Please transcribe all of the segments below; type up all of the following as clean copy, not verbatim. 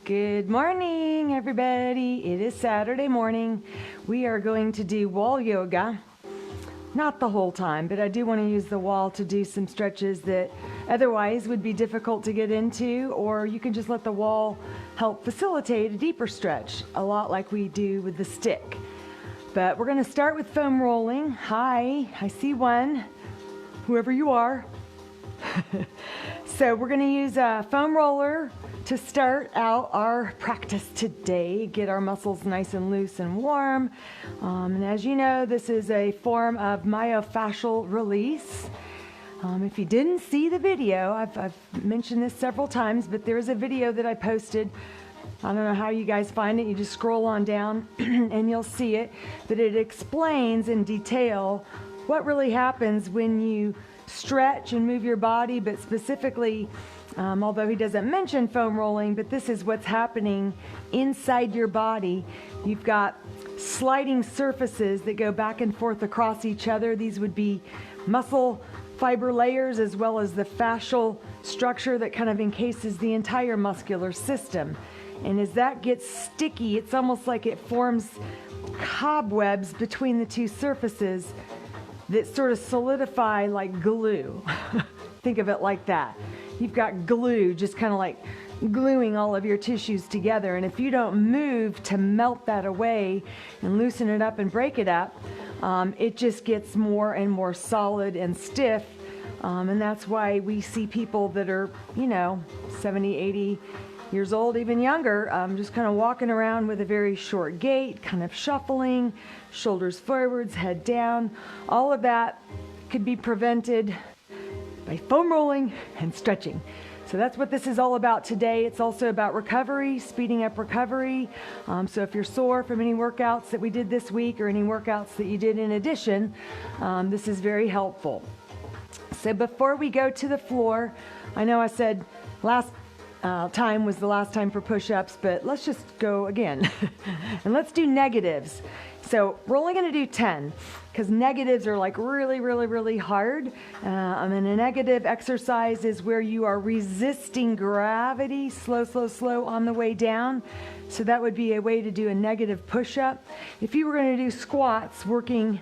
Good morning, everybody. It is Saturday morning. We are going to do wall yoga. Not the whole time, but I do want to use the wall to do some stretches that otherwise would be difficult to get into, or you can just let the wall help facilitate a deeper stretch, a lot like we do with the stick. But we're going to start with foam rolling. Hi, I see one, whoever you are. So we're going to use a foam roller to start out our practice today, get our muscles nice and loose and warm. And as you know, this is a form of myofascial release. If you didn't see the video, I've mentioned this several times, but there is a video that I posted. I don't know how you guys find it. You just scroll on down and you'll see it. But it explains in detail what really happens when you stretch and move your body, but specifically, although he doesn't mention foam rolling, but this is what's happening inside your body. You've got sliding surfaces that go back and forth across each other. These would be muscle fiber layers as well as the fascial structure that kind of encases the entire muscular system. And as that gets sticky, it's almost like it forms cobwebs between the two surfaces that sort of solidify like glue. Think of it like that. You've got glue just kind of like gluing all of your tissues together. And if you don't move to melt that away and loosen it up and break it up, it just gets more and more solid and stiff. And that's why we see people that are, 70, 80 years old, even younger, just kind of walking around with a very short gait, kind of shuffling, shoulders forwards, head down. All of that could be prevented by foam rolling and stretching. So that's what this is all about today. It's also about recovery, speeding up recovery. So if you're sore from any workouts that we did this week or any workouts that you did in addition, this is very helpful. So before we go to the floor, I know I said last time was the last time for push-ups, but let's just go again. And let's do negatives. So we're only going to do 10 because negatives are like really, really, really hard. And a negative exercise is where you are resisting gravity, slow, slow, slow on the way down. So that would be a way to do a negative push-up. If you were going to do squats working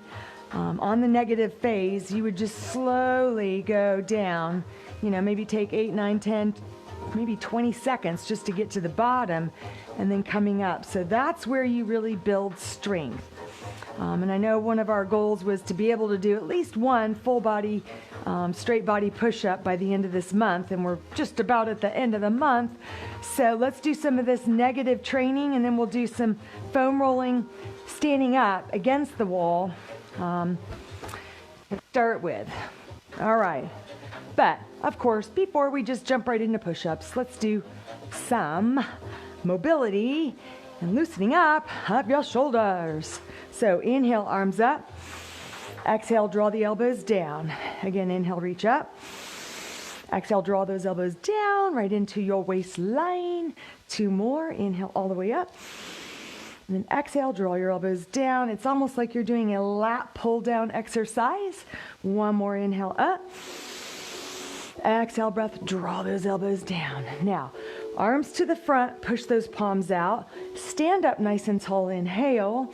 on the negative phase, you would just slowly go down, maybe take 8, 9, 10, maybe 20 seconds just to get to the bottom and then coming up. So that's where you really build strength. And I know one of our goals was to be able to do at least one full body, straight body push-up by the end of this month. And we're just about at the end of the month. So let's do some of this negative training and then we'll do some foam rolling, standing up against the wall to start with. All right. But, of course, before we just jump right into push-ups, let's do some mobility and loosening up of your shoulders. So inhale, arms up. Exhale, draw the elbows down. Again, inhale, reach up. Exhale, draw those elbows down right into your waistline. 2 more. Inhale all the way up. And then exhale, draw your elbows down. It's almost like you're doing a lat pull down exercise. 1 more inhale up. Exhale, breath, draw those elbows down. Now, arms to the front, push those palms out. Stand up nice and tall, inhale.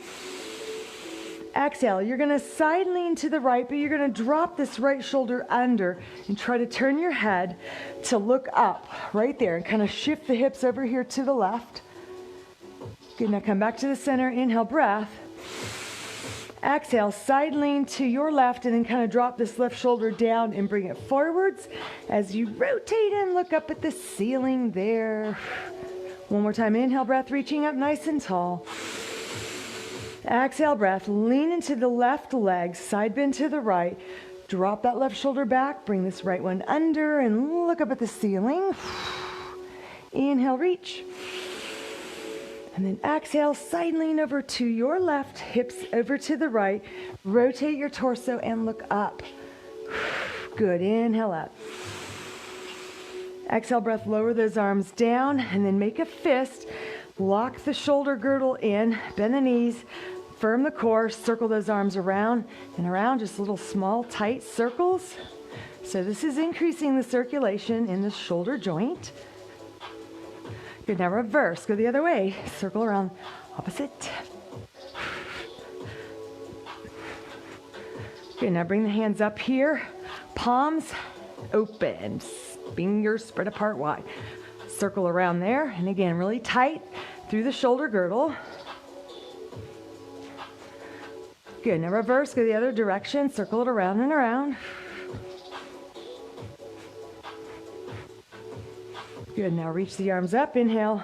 Exhale, you're going to side lean to the right, but you're going to drop this right shoulder under and try to turn your head to look up right there and kind of shift the hips over here to the left. Good, now come back to the center, inhale, breath. Exhale, side lean to your left and then kind of drop this left shoulder down and bring it forwards as you rotate and look up at the ceiling there. 1 more time, inhale, breath, reaching up nice and tall. Exhale, breath, lean into the left leg, side bend to the right. Drop that left shoulder back, bring this right one under and look up at the ceiling. Inhale, reach. And then exhale, side lean over to your left, hips over to the right. Rotate your torso and look up. Good, inhale up. Exhale, breath, lower those arms down and then make a fist. Lock the shoulder girdle in, bend the knees, firm the core, circle those arms around and around, just little small tight circles. So this is increasing the circulation in the shoulder joint. Good, now reverse, go the other way. Circle around, opposite. Good, now bring the hands up here. Palms open, fingers spread apart wide. Circle around there, and again, really tight through the shoulder girdle. Good, now reverse, go the other direction, circle it around and around. Good, now reach the arms up, inhale.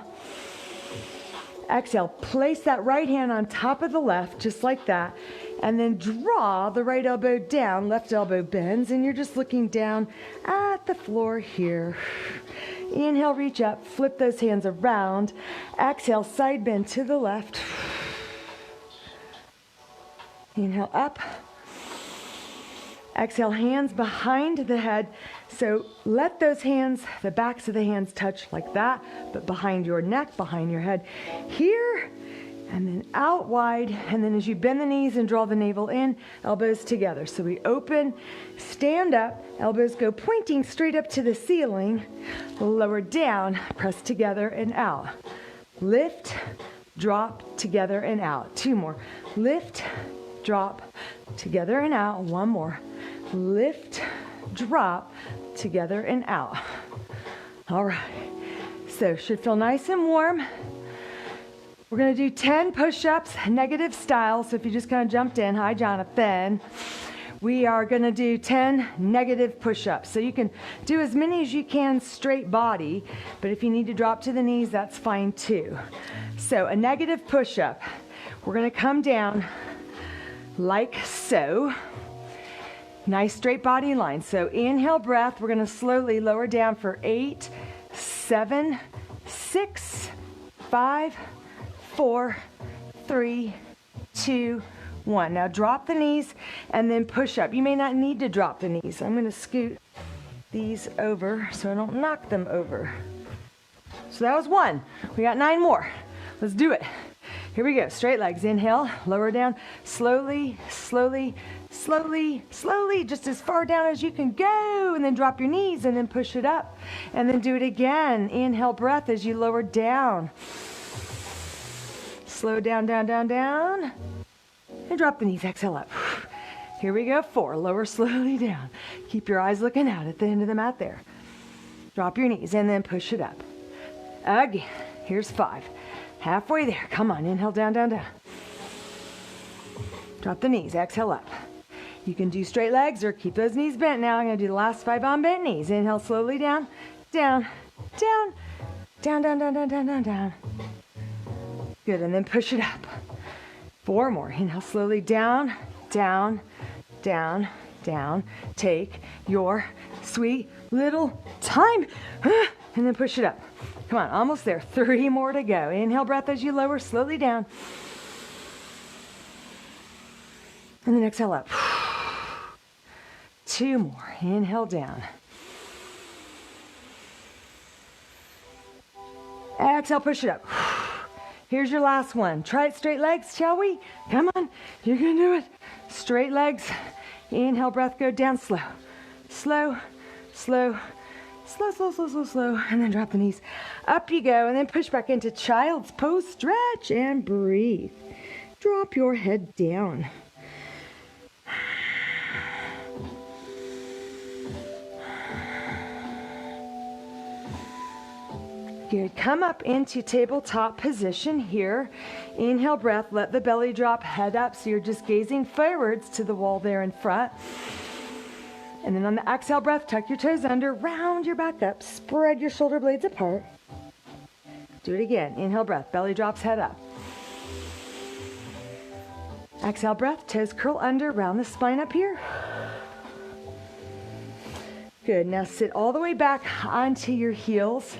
Exhale, place that right hand on top of the left, just like that. And then draw the right elbow down, left elbow bends, and you're just looking down at the floor here. Inhale, reach up, flip those hands around. Exhale, side bend to the left. Inhale, up. Exhale, hands behind the head. So let those hands, the backs of the hands touch like that, but behind your neck, behind your head. Here, and then out wide, and then as you bend the knees and draw the navel in, elbows together. So we open, stand up, elbows go pointing straight up to the ceiling, lower down, press together and out. Lift, drop, together and out. Two more. Lift, drop, together and out. One more. Lift, drop, together and out. All right. So should feel nice and warm. We're going to do 10 push-ups, negative style. So if you just kind of jumped in, hi Jonathan. We are going to do 10 negative push-ups. So you can do as many as you can straight body, but if you need to drop to the knees, that's fine too. So a negative push-up, we're going to come down like so. Nice straight body line. So inhale breath, we're going to slowly lower down for 8, 7, 6, 5, 4, 3, 2, 1. Now drop the knees and then push up. You may not need to drop the knees. I'm going to scoot these over so I don't knock them over. So that was 1. We got 9 more. Let's do it. Here we go. Straight legs. Inhale, lower down, slowly, slowly, slowly, slowly, just as far down as you can go, and then drop your knees and then push it up. And then do it again. Inhale breath as you lower down. Slow down, down, down, down. And drop the knees. Exhale up. Here we go. 4. Lower slowly down. Keep your eyes looking out at the end of the mat there. Drop your knees and then push it up. Again. Here's 5. Halfway there. Come on. Inhale, down, down, down. Drop the knees. Exhale up. You can do straight legs or keep those knees bent now. I'm going to do the last 5 on bent knees. Inhale slowly down, down, down, down, down, down, down, down, down, down. Good. And then push it up. 4 more. Inhale slowly down, down, down, down. Take your sweet little time. And then push it up. Come on, almost there. 3 more to go. Inhale breath as you lower slowly down. And then exhale up. 2 more. Inhale down. Exhale, push it up. Here's your last one. Try it straight legs, shall we? Come on, you can do it. Straight legs. Inhale, breath, go down slow. Slow, slow, slow, slow, slow, slow, slow. And then drop the knees. Up you go, and then push back into child's pose. Stretch and breathe. Drop your head down. Good. Come up into tabletop position here. Inhale breath, let the belly drop, head up, so you're just gazing forwards to the wall there in front. And then on the exhale breath, tuck your toes under, round your back up, spread your shoulder blades apart. Do it again. Inhale breath, belly drops, head up. Exhale breath, toes curl under, round the spine up here. Good. Now sit all the way back onto your heels.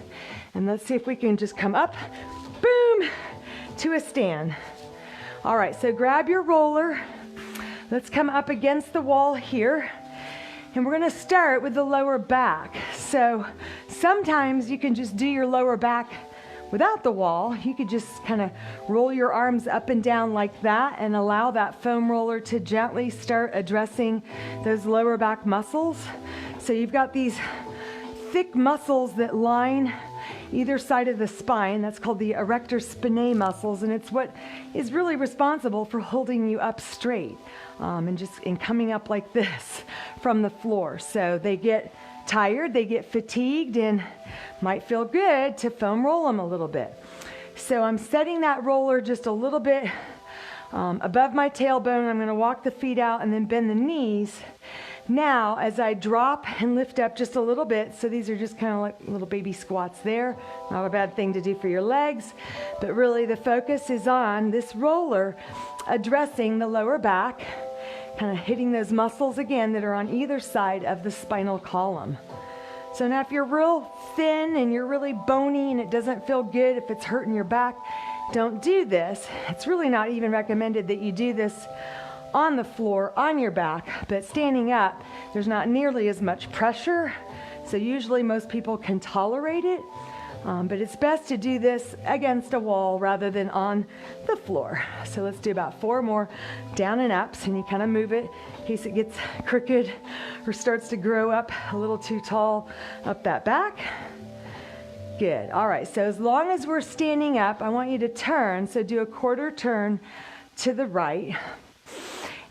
And let's see if we can just come up, boom, to a stand. All right, so grab your roller. Let's come up against the wall here. And we're gonna start with the lower back. So sometimes you can just do your lower back without the wall. You could just kind of roll your arms up and down like that and allow that foam roller to gently start addressing those lower back muscles. So you've got these thick muscles that line either side of the spine. That's called the erector spinae muscles, and it's what is really responsible for holding you up straight and coming up like this from the floor. So they get tired, they get fatigued, and might feel good to foam roll them a little bit. So I'm setting that roller just a little bit above my tailbone. I'm going to walk the feet out and then bend the knees. Now, as I drop and lift up just a little bit, so these are just kind of like little baby squats there. Not a bad thing to do for your legs, but really the focus is on this roller addressing the lower back, kind of hitting those muscles again that are on either side of the spinal column. So now if you're real thin and you're really bony and it doesn't feel good, if it's hurting your back, don't do this. It's really not even recommended that you do this on the floor, on your back, but standing up, there's not nearly as much pressure. So usually most people can tolerate it, but it's best to do this against a wall rather than on the floor. So let's do about 4 more down and ups, and you kind of move it in case it gets crooked or starts to grow up a little too tall up that back. Good. All right, so as long as we're standing up, I want you to turn. So do a quarter turn to the right.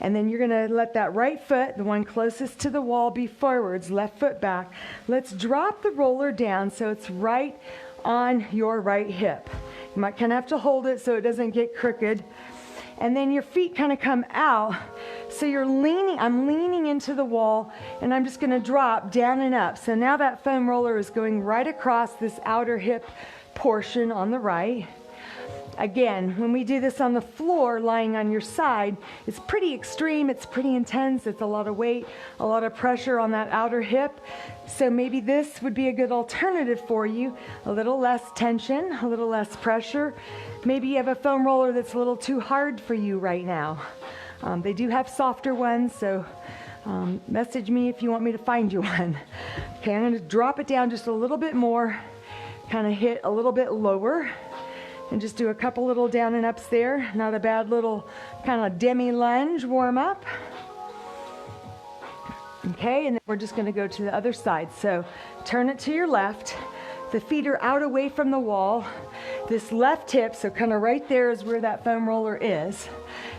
And then you're going to let that right foot, the one closest to the wall, be forwards, left foot back. Let's drop the roller down so it's right on your right hip. You might kind of have to hold it so it doesn't get crooked. And then your feet kind of come out. So you're leaning, I'm leaning into the wall, and I'm just going to drop down and up. So now that foam roller is going right across this outer hip portion on the right. Again, when we do this on the floor, lying on your side, it's pretty extreme, it's pretty intense, it's a lot of weight, a lot of pressure on that outer hip. So maybe this would be a good alternative for you. A little less tension, a little less pressure. Maybe you have a foam roller that's a little too hard for you right now. They do have softer ones, so message me if you want me to find you one. Okay, I'm going to drop it down just a little bit more, kind of hit a little bit lower. And just do a couple little down and ups there. Not a bad little kind of demi-lunge warm up. Okay, and then we're just going to go to the other side. So turn it to your left. The feet are out away from the wall. This left hip, so kind of right there is where that foam roller is.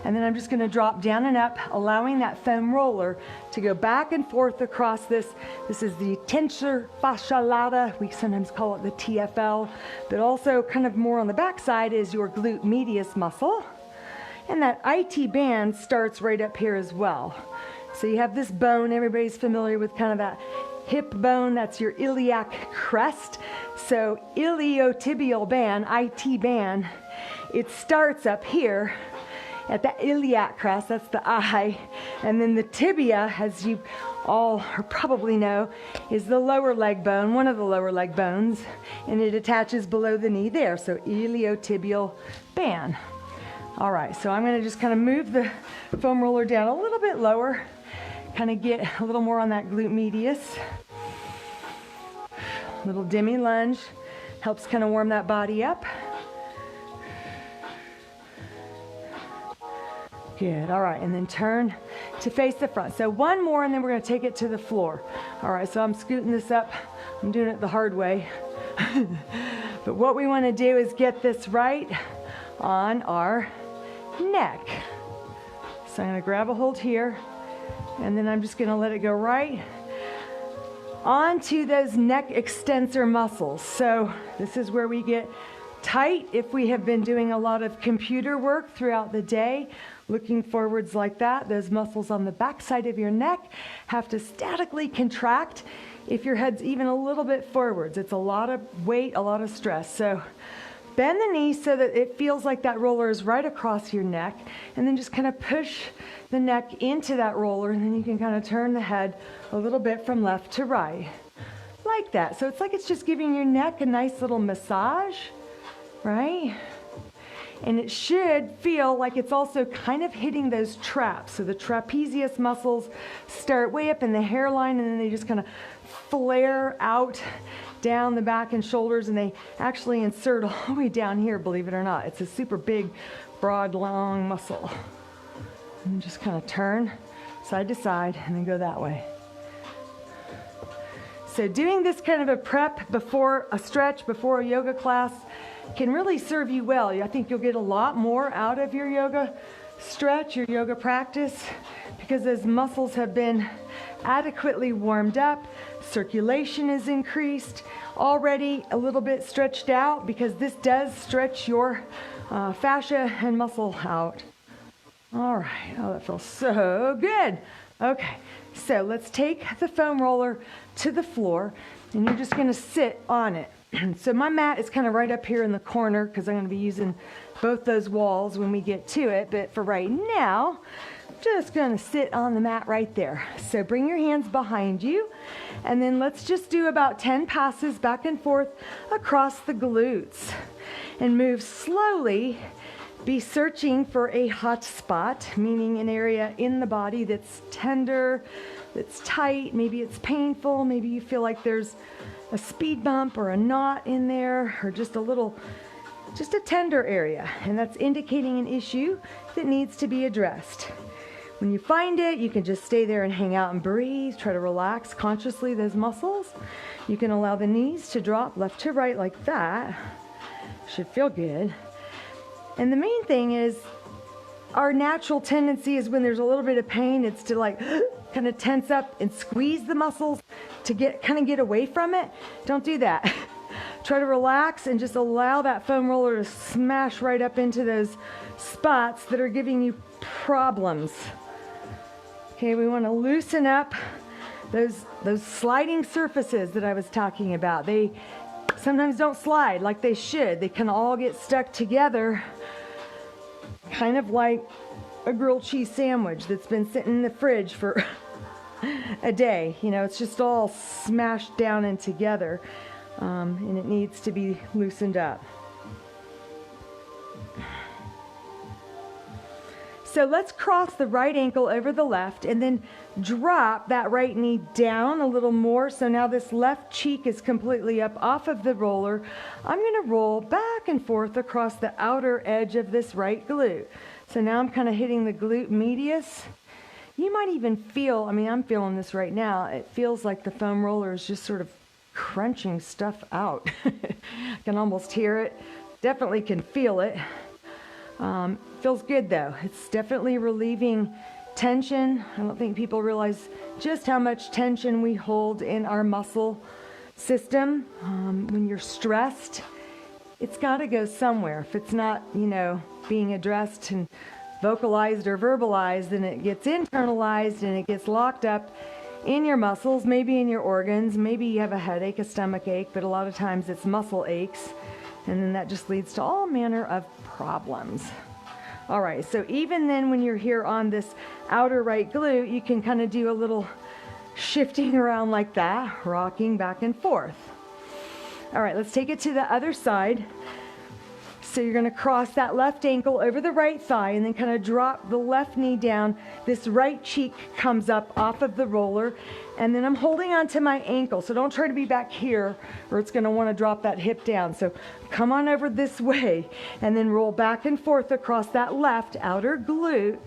And then I'm just going to drop down and up, allowing that foam roller to go back and forth across this. This is the tensor fascia lata. We sometimes call it the TFL, but also kind of more on the back side is your glute medius muscle. And that IT band starts right up here as well. So you have this bone, everybody's familiar with kind of that hip bone, that's your iliac crest. So iliotibial band, IT band, it starts up here at the iliac crest, that's the I, and then the tibia, as you all probably know, is the lower leg bone, one of the lower leg bones, and it attaches below the knee there, so iliotibial band. All right, so I'm going to just kind of move the foam roller down a little bit lower, kind of get a little more on that glute medius. Little demi lunge, helps kind of warm that body up. Good, all right, and then turn to face the front. So one more, and then we're going to take it to the floor. All right, so I'm scooting this up. I'm doing it the hard way. But what we want to do is get this right on our neck. So I'm going to grab a hold here, and then I'm just going to let it go right onto those neck extensor muscles. So this is where we get tight if we have been doing a lot of computer work throughout the day, looking forwards like that. Those muscles on the back side of your neck have to statically contract if your head's even a little bit forwards. It's a lot of weight, a lot of stress. So bend the knee so that it feels like that roller is right across your neck, and then just kind of push the neck into that roller, and then you can kind of turn the head a little bit from left to right, like that. So it's like it's just giving your neck a nice little massage, right? And it should feel like it's also kind of hitting those traps. So the trapezius muscles start way up in the hairline, and then they just kind of flare out down the back and shoulders, and they actually insert all the way down here, believe it or not. It's a super big, broad, long muscle. And just kind of turn side to side and then go that way. So doing this kind of a prep before a stretch, before a yoga class can really serve you well. I think you'll get a lot more out of your yoga stretch, your yoga practice, because those muscles have been adequately warmed up, circulation is increased, already a little bit stretched out, because this does stretch your fascia and muscle out. All right, oh, that feels so good. Okay, so let's take the foam roller to the floor, and you're just gonna sit on it. So my mat is kind of right up here in the corner because I'm going to be using both those walls when we get to it. But for right now, I'm just going to sit on the mat right there. So bring your hands behind you, and then let's just do about 10 passes back and forth across the glutes. And move slowly. Be searching for a hot spot, meaning an area in the body that's tender, that's tight. Maybe it's painful. Maybe you feel like there's a speed bump or a knot in there, or just a tender area, and that's indicating an issue that needs to be addressed. When you find it, you can just stay there and hang out and breathe. Try to relax consciously those muscles. You can allow the knees to drop left to right like that. Should feel good. And the main thing is, our natural tendency is when there's a little bit of pain, it's to like kind of tense up and squeeze the muscles to get away from it. Don't do that. Try to relax and just allow that foam roller to smash right up into those spots that are giving you problems. Okay, we want to loosen up those sliding surfaces that I was talking about. They sometimes don't slide like they should. They can all get stuck together, kind of like a grilled cheese sandwich that's been sitting in the fridge for a day. You know, it's just all smashed down and together, and it needs to be loosened up. So let's cross the right ankle over the left, and then drop that right knee down a little more. So now this left cheek is completely up off of the roller. I'm going to roll back and forth across the outer edge of this right glute. So now I'm kind of hitting the glute medius. You might even feel, I mean, I'm feeling this right now. It feels like the foam roller is just sort of crunching stuff out. I can almost hear it. Definitely can feel it. Feels good though. It's definitely relieving tension. I don't think people realize just how much tension we hold in our muscle system. When you're stressed, it's got to go somewhere. If it's not, being addressed and vocalized or verbalized, then it gets internalized and it gets locked up in your muscles, maybe in your organs. Maybe you have a headache, a stomach ache, but a lot of times it's muscle aches. And then that just leads to all manner of problems. All right, so even then when you're here on this outer right glute, you can kind of do a little shifting around like that, rocking back and forth. All right, let's take it to the other side. So you're going to cross that left ankle over the right thigh and then kind of drop the left knee down. This right cheek comes up off of the roller, and then I'm holding onto my ankle. So don't try to be back here or it's going to want to drop that hip down. So come on over this way and then roll back and forth across that left outer glute.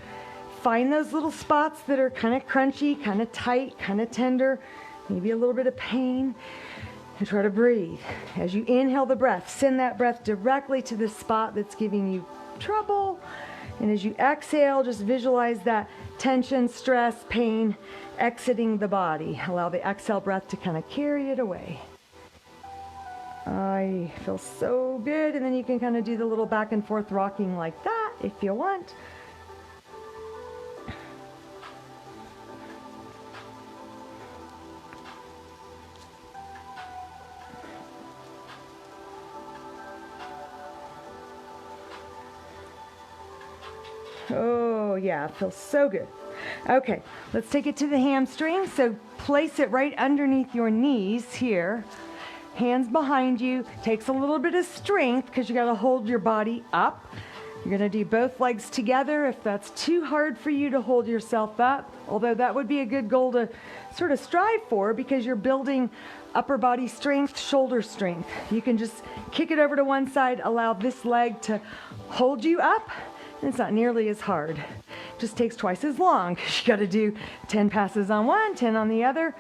Find those little spots that are kind of crunchy, kind of tight, kind of tender, maybe a little bit of pain. And try to breathe. As you inhale the breath, send that breath directly to the spot that's giving you trouble. And as you exhale, just visualize that tension, stress, pain exiting the body. Allow the exhale breath to kind of carry it away. I feel so good. And then you can kind of do the little back and forth rocking like that if you want. Oh yeah, it feels so good. Okay, let's take it to the hamstring. So place it right underneath your knees here. Hands behind you. Takes a little bit of strength because you got to hold your body up. You're going to do both legs together if that's too hard for you to hold yourself up. Although that would be a good goal to sort of strive for because you're building upper body strength, shoulder strength. You can just kick it over to one side, allow this leg to hold you up. And it's not nearly as hard. It just takes twice as long because you got to do 10 passes on one, 10 on the other.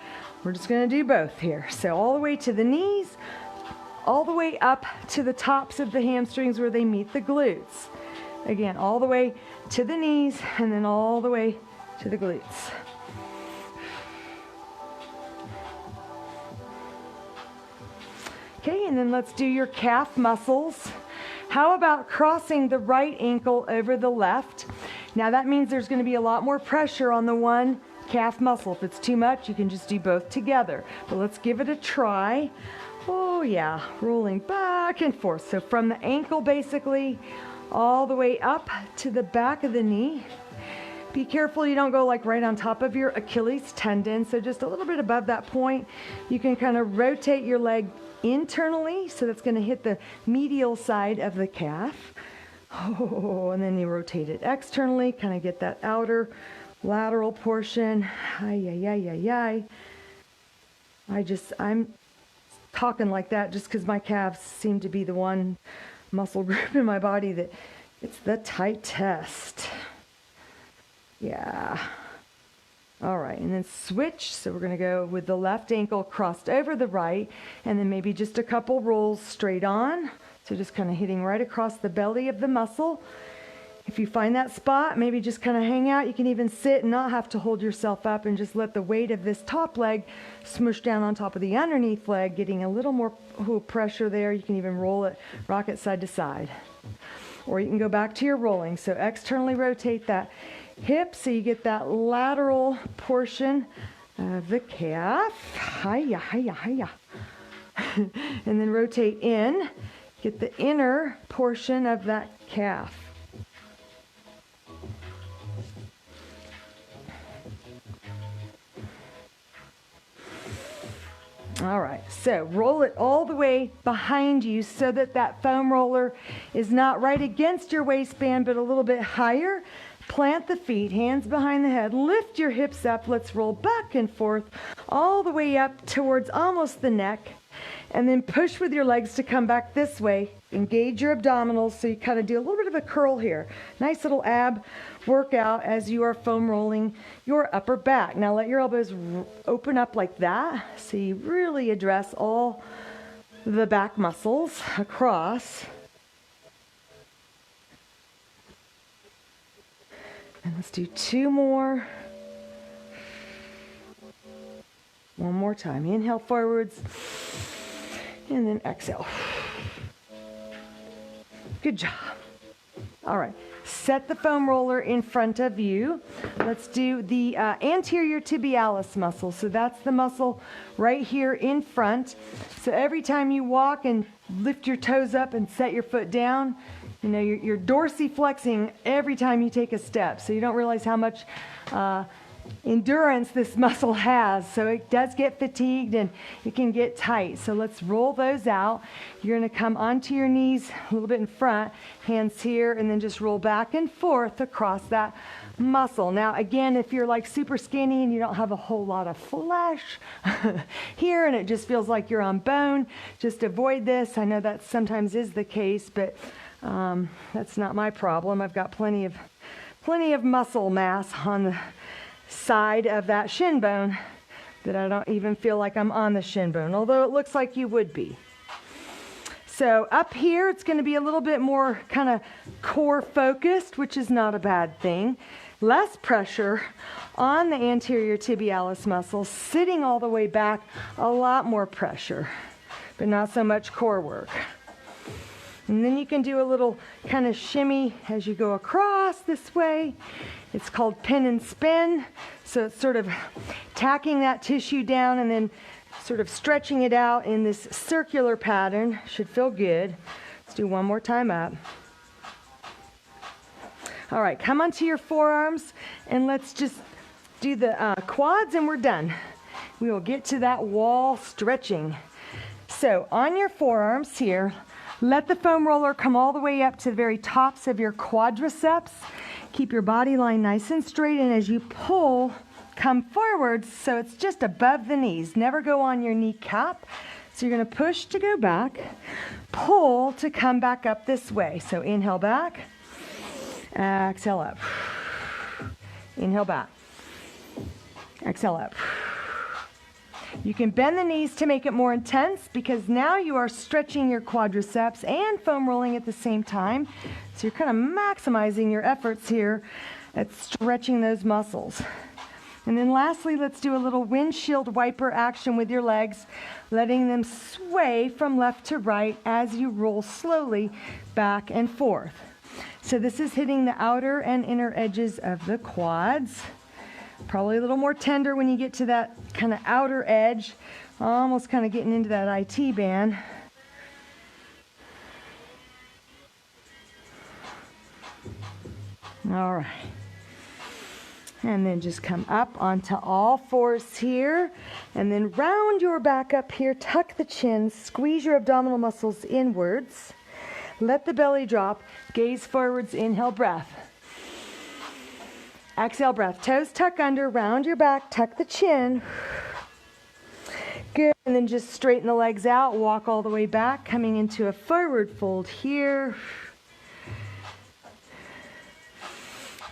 We're just going to do both here. So all the way to the knees, all the way up to the tops of the hamstrings where they meet the glutes. Again, all the way to the knees and then all the way to the glutes. Okay, and then let's do your calf muscles. How about crossing the right ankle over the left? Now that means there's going to be a lot more pressure on the one calf muscle. If it's too much, you can just do both together. But let's give it a try. Oh yeah, rolling back and forth. So from the ankle basically all the way up to the back of the knee. Be careful you don't go like right on top of your Achilles tendon. So just a little bit above that point, you can kind of rotate your leg internally. So that's going to hit the medial side of the calf. Oh, and then you rotate it externally, kind of get that outer lateral portion. I'm talking like that just because my calves seem to be the one muscle group in my body that it's the tightest. Yeah. All right, and then switch. So we're going to go with the left ankle crossed over the right, and then maybe just a couple rolls straight on. So just kind of hitting right across the belly of the muscle. If you find that spot, maybe just kind of hang out. You can even sit and not have to hold yourself up and just let the weight of this top leg smoosh down on top of the underneath leg, getting a little more pressure there. You can even roll it, rock it side to side. Or you can go back to your rolling. So externally rotate that hip so you get that lateral portion of the calf. Hiya, hiya, hiya. And then rotate in. Get the inner portion of that calf. All right, so roll it all the way behind you so that that foam roller is not right against your waistband, but a little bit higher. Plant the feet, hands behind the head, lift your hips up. Let's roll back and forth all the way up towards almost the neck. And then push with your legs to come back this way. Engage your abdominals so you kind of do a little bit of a curl here. Nice little ab workout as you are foam rolling your upper back. Now let your elbows open up like that so you really address all the back muscles across. And let's do two more. One more time. Inhale forwards. And then exhale. Good job. All right. Set the foam roller in front of you. Let's do the anterior tibialis muscle. So that's the muscle right here in front. So every time you walk and lift your toes up and set your foot down, you know, you're dorsiflexing every time you take a step. So you don't realize how much endurance this muscle has. So it does get fatigued and it can get tight. So let's roll those out. You're going to come onto your knees a little bit in front, hands here, and then just roll back and forth across that muscle. Now again, if you're like super skinny and you don't have a whole lot of flesh here and it just feels like you're on bone, just avoid this. I know that sometimes is the case, but that's not my problem. I've got plenty of muscle mass on the side of that shin bone that I don't even feel like I'm on the shin bone, although it looks like you would be. So up here, it's going to be a little bit more kind of core focused, which is not a bad thing. Less pressure on the anterior tibialis muscle, sitting all the way back, a lot more pressure, but not so much core work. And then you can do a little kind of shimmy as you go across this way. It's called pin and spin. So it's sort of tacking that tissue down and then sort of stretching it out in this circular pattern. Should feel good. Let's do one more time up. All right, come onto your forearms and let's just do the quads and we're done. We will get to that wall stretching. So on your forearms here, let the foam roller come all the way up to the very tops of your quadriceps. Keep your body line nice and straight, and as you pull, come forwards so it's just above the knees. Never go on your kneecap. So you're going to push to go back, pull to come back up this way. So inhale back, exhale up. Inhale back, exhale up. You can bend the knees to make it more intense because now you are stretching your quadriceps and foam rolling at the same time. So you're kind of maximizing your efforts here at stretching those muscles. And then lastly, let's do a little windshield wiper action with your legs, letting them sway from left to right as you roll slowly back and forth. So this is hitting the outer and inner edges of the quads. Probably a little more tender when you get to that kind of outer edge, almost kind of getting into that IT band. All right. And then just come up onto all fours here, and then round your back up here, tuck the chin, squeeze your abdominal muscles inwards, let the belly drop, gaze forwards, inhale, breath. Exhale, breath. Toes tuck under, round your back, tuck the chin. Good. And then just straighten the legs out, walk all the way back, coming into a forward fold here.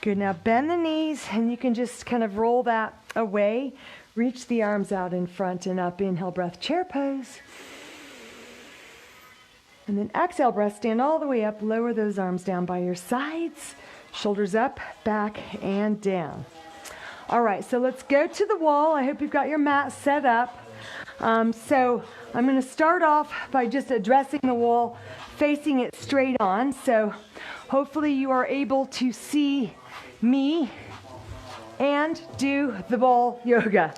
Good. Now bend the knees, and you can just kind of roll that away. Reach the arms out in front and up. Inhale, breath, chair pose. And then exhale, breath, stand all the way up. Lower those arms down by your sides. Shoulders up, back, and down. All right, so let's go to the wall. I hope you've got your mat set up. So I'm going to start off by just addressing the wall, facing it straight on. So hopefully you are able to see me and do the ball yoga.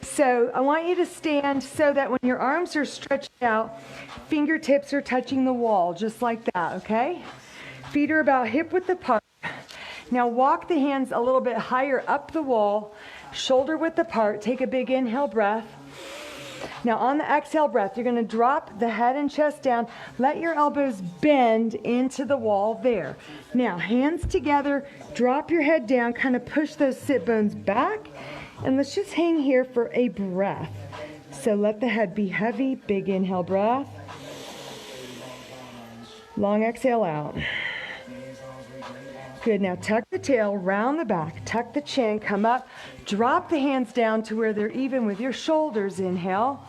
So I want you to stand so that when your arms are stretched out, fingertips are touching the wall, just like that, okay? Feet are about hip width apart. Now walk the hands a little bit higher up the wall, shoulder width apart. Take a big inhale breath. Now on the exhale breath, you're going to drop the head and chest down. Let your elbows bend into the wall there. Now hands together, drop your head down, kind of push those sit bones back. And let's just hang here for a breath. So let the head be heavy. Big inhale breath. Long exhale out. Good. Now tuck the tail, round the back, tuck the chin, come up, drop the hands down to where they're even with your shoulders. Inhale.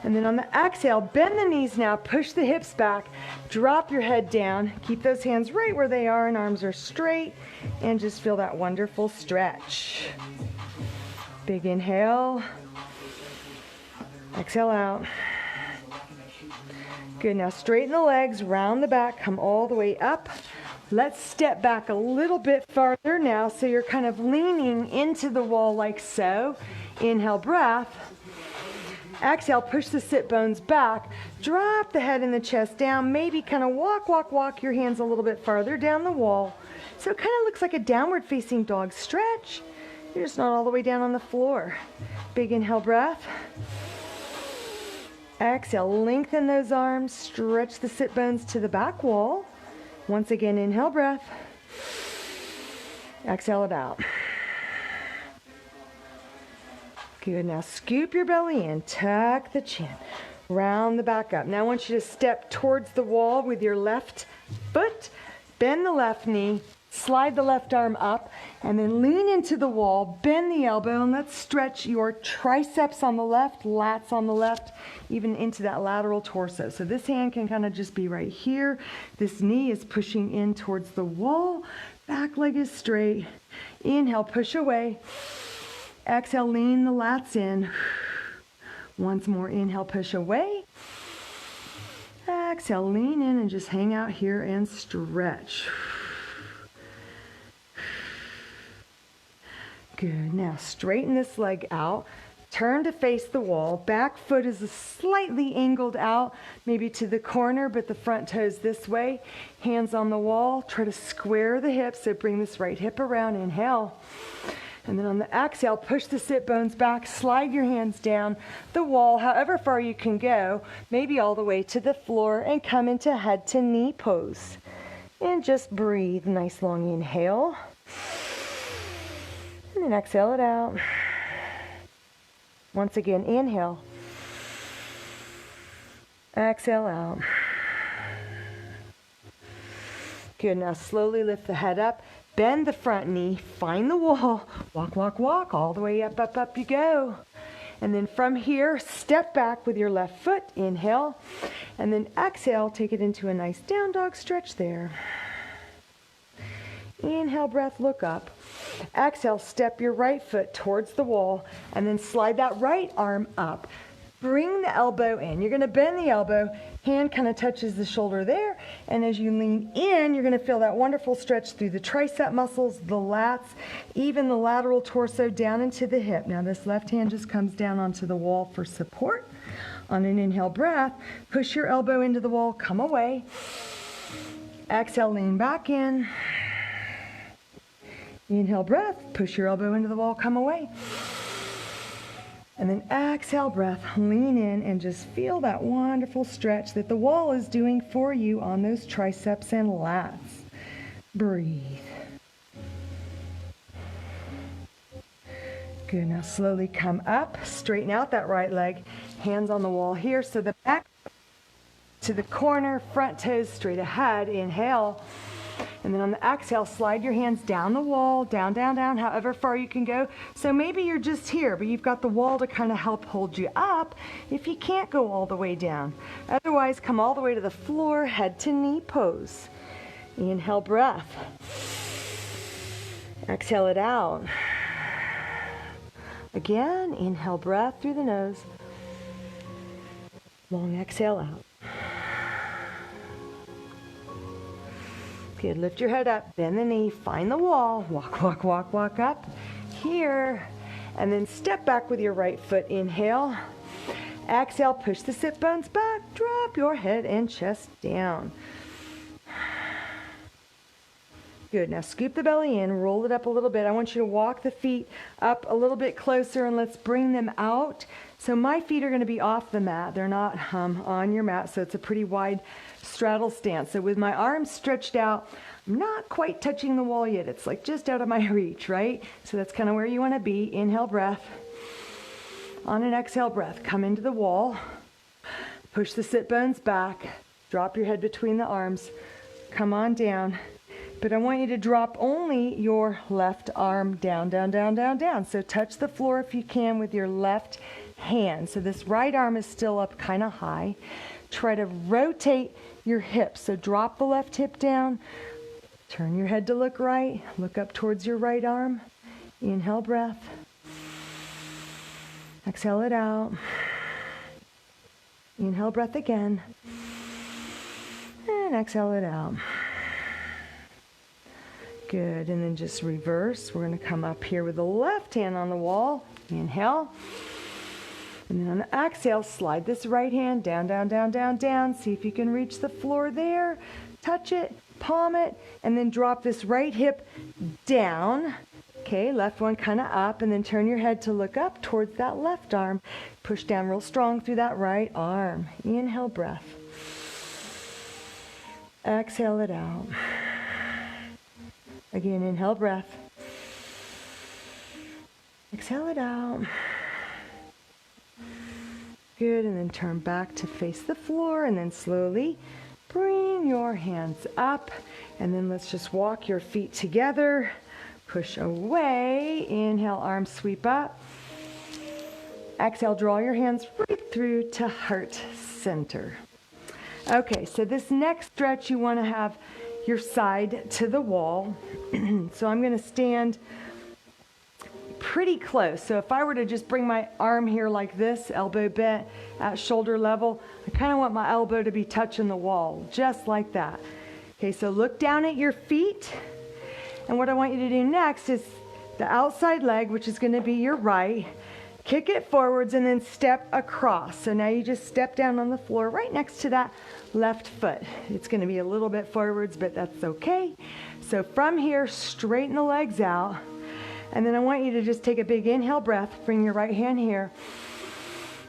And then on the exhale, bend the knees now, push the hips back, drop your head down, keep those hands right where they are and arms are straight, and just feel that wonderful stretch. Big inhale. Exhale out. Good. Now straighten the legs, round the back, come all the way up. Let's step back a little bit farther now, so you're kind of leaning into the wall like so. Inhale, breath. Exhale, push the sit bones back. Drop the head and the chest down. Maybe kind of walk your hands a little bit farther down the wall. So it kind of looks like a downward facing dog stretch. You're just not all the way down on the floor. Big inhale, breath. Exhale, lengthen those arms. Stretch the sit bones to the back wall. Once again, inhale, breath. Exhale it out. Good. Now scoop your belly in, tuck the chin, round the back up. Now I want you to step towards the wall with your left foot, bend the left knee, slide the left arm up, and then lean into the wall, bend the elbow, and let's stretch your triceps on the left, lats on the left, even into that lateral torso. So this hand can kind of just be right here. This knee is pushing in towards the wall. Back leg is straight. Inhale, push away. Exhale, lean the lats in. Once more, inhale, push away. Exhale, lean in and just hang out here and stretch. Good. Now straighten this leg out. Turn to face the wall. Back foot is slightly angled out, maybe to the corner, but the front toes this way. Hands on the wall. Try to square the hips, so bring this right hip around. Inhale. And then on the exhale, push the sit bones back, slide your hands down the wall, however far you can go, maybe all the way to the floor, and come into head to knee pose. And just breathe. Nice long inhale. And then exhale it out. Once again, inhale. Exhale out. Good. Now slowly lift the head up. Bend the front knee, find the wall, walk, walk, walk, all the way up, up, up you go. And then from here, step back with your left foot, inhale, and then exhale, take it into a nice down dog stretch there. Inhale, breath, look up. Exhale, step your right foot towards the wall, and then slide that right arm up. Bring the elbow in. You're gonna bend the elbow, hand kind of touches the shoulder there, and as you lean in, you're gonna feel that wonderful stretch through the tricep muscles, the lats, even the lateral torso down into the hip. Now this left hand just comes down onto the wall for support. On an inhale breath, push your elbow into the wall, come away. Exhale, lean back in. Inhale breath, push your elbow into the wall, come away. And then exhale breath, lean in and just feel that wonderful stretch that the wall is doing for you on those triceps and lats. Breathe. Good, now slowly come up, straighten out that right leg, hands on the wall here, so the back to the corner, front toes straight ahead, inhale. And then on the exhale, slide your hands down the wall, down, down, down, however far you can go. So maybe you're just here, but you've got the wall to kind of help hold you up if you can't go all the way down. Otherwise, come all the way to the floor, head to knee pose. Inhale, breath. Exhale it out. Again, inhale, breath through the nose. Long exhale out. Good, lift your head up, bend the knee, find the wall, walk, walk, walk, walk up here, and then step back with your right foot, inhale. Exhale, push the sit bones back, drop your head and chest down. Good, now scoop the belly in, roll it up a little bit. I want you to walk the feet up a little bit closer and let's bring them out. So my feet are gonna be off the mat. They're not on your mat, so it's a pretty wide straddle stance. So with my arms stretched out, I'm not quite touching the wall yet. It's like just out of my reach, right? So that's kind of where you wanna be. Inhale, breath. On an exhale breath, come into the wall. Push the sit bones back. Drop your head between the arms. Come on down. But I want you to drop only your left arm down, down, down, down, down. So touch the floor if you can with your left hand. So this right arm is still up kind of high. Try to rotate your hips. So drop the left hip down. Turn your head to look right. Look up towards your right arm. Inhale, breath. Exhale it out. Inhale, breath again. And exhale it out. Good, and then just reverse. We're gonna come up here with the left hand on the wall. Inhale. And then on the exhale, slide this right hand down, down, down, down, down. See if you can reach the floor there. Touch it, palm it, and then drop this right hip down. Okay, left one kind of up, and then turn your head to look up towards that left arm. Push down real strong through that right arm. Inhale, breath. Exhale it out. Again, inhale, breath. Exhale it out. Good, and then turn back to face the floor, and then slowly bring your hands up, and then let's just walk your feet together. Push away. Inhale, arms sweep up. Exhale, draw your hands right through to heart center. Okay, so this next stretch you want to have your side to the wall. So I'm going to stand pretty close. So if I were to just bring my arm here like this, elbow bent at shoulder level, I kind of want my elbow to be touching the wall, just like that. Okay, so look down at your feet. And what I want you to do next is the outside leg, which is going to be your right, kick it forwards and then step across. So now you just step down on the floor right next to that left foot. It's going to be a little bit forwards, but that's okay. So from here, straighten the legs out. And then I want you to just take a big inhale breath. Bring your right hand here.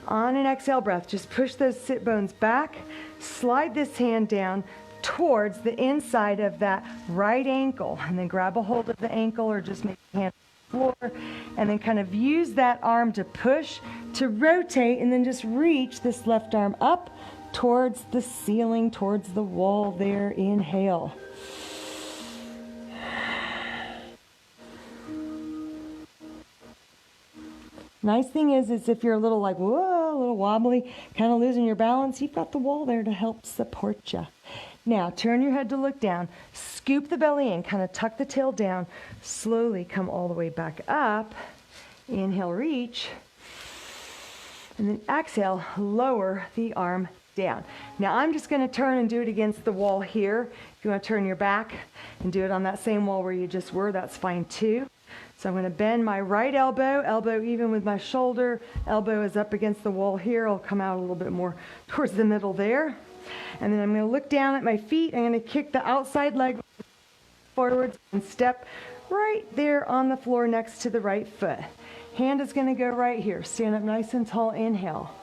On an exhale breath, just push those sit bones back. Slide this hand down towards the inside of that right ankle. And then grab a hold of the ankle or just make your hand floor, and then kind of use that arm to push, to rotate, and then just reach this left arm up towards the ceiling, towards the wall there. Inhale. Nice thing is if you're a little like, whoa, a little wobbly, kind of losing your balance, you've got the wall there to help support you. Now, turn your head to look down, scoop the belly in, kind of tuck the tail down, slowly come all the way back up. Inhale, reach, and then exhale, lower the arm down. Now, I'm just going to turn and do it against the wall here. If you want to turn your back and do it on that same wall where you just were, that's fine too. So I'm going to bend my right elbow, elbow even with my shoulder. Elbow is up against the wall here. I'll come out a little bit more towards the middle there. And then I'm going to look down at my feet. I'm going to kick the outside leg forwards and step right there on the floor next to the right foot. Hand is going to go right here. Stand up nice and tall. Inhale.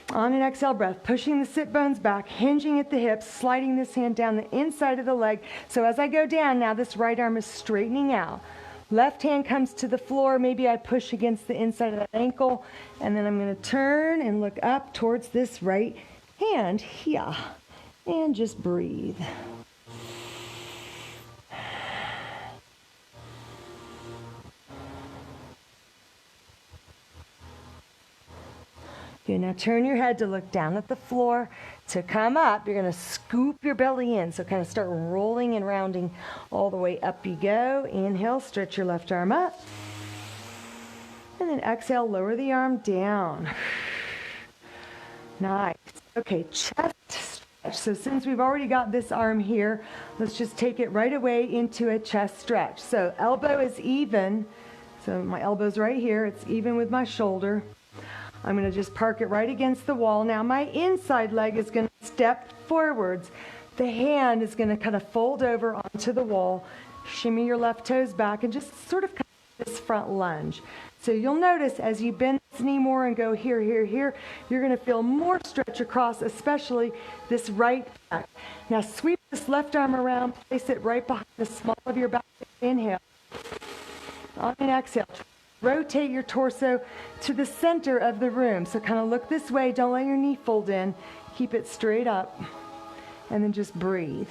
On an exhale breath, pushing the sit bones back, hinging at the hips, sliding this hand down the inside of the leg. So as I go down, now this right arm is straightening out. Left hand comes to the floor. Maybe I push against the inside of that ankle. And then I'm going to turn and look up towards this right hand here. And just breathe. Good, now turn your head to look down at the floor. To come up, you're going to scoop your belly in. So kind of start rolling and rounding all the way up you go. Inhale, stretch your left arm up. And then exhale, lower the arm down. Nice. Okay, chest stretch. So since we've already got this arm here, let's just take it right away into a chest stretch. So elbow is even. So my elbow's right here. It's even with my shoulder. I'm going to just park it right against the wall. Now my inside leg is going to step forwards. The hand is going to kind of fold over onto the wall. Shimmy your left toes back and just sort of this front lunge. So you'll notice as you bend this knee more and go here, here, here, you're going to feel more stretch across, especially this right back. Now sweep this left arm around, place it right behind the small of your back. Inhale. On an exhale. Rotate your torso to the center of the room. So kind of look this way. Don't let your knee fold in. Keep it straight up. And then just breathe.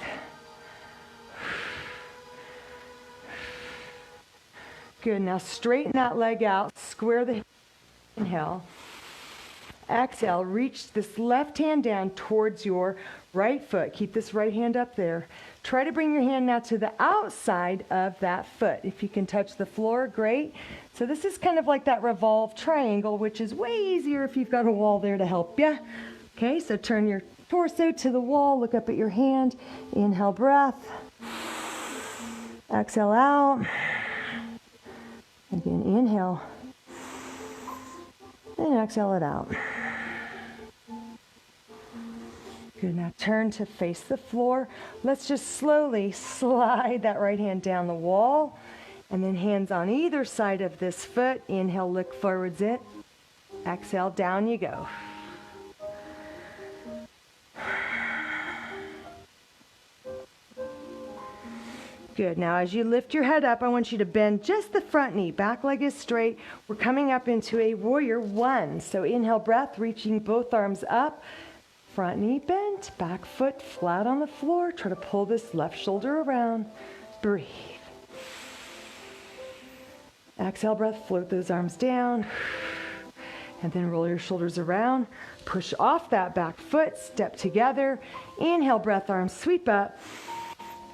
Good. Now straighten that leg out. Square the hip. Inhale. Exhale. Reach this left hand down towards your right foot. Keep this right hand up there. Try to bring your hand now to the outside of that foot. If you can touch the floor, great. So this is kind of like that revolved triangle, which is way easier if you've got a wall there to help you. Okay, so turn your torso to the wall, look up at your hand. Inhale, breath. Exhale out. Again, inhale. And exhale it out. Good, now turn to face the floor. Let's just slowly slide that right hand down the wall. And then hands on either side of this foot. Inhale, look forwards it. Exhale, down you go. Good, now as you lift your head up, I want you to bend just the front knee. Back leg is straight. We're coming up into a warrior one. So inhale, breath, reaching both arms up. Front knee bent, back foot flat on the floor. Try to pull this left shoulder around. Breathe. Exhale, breath, float those arms down. And then roll your shoulders around. Push off that back foot, step together. Inhale, breath, arms sweep up.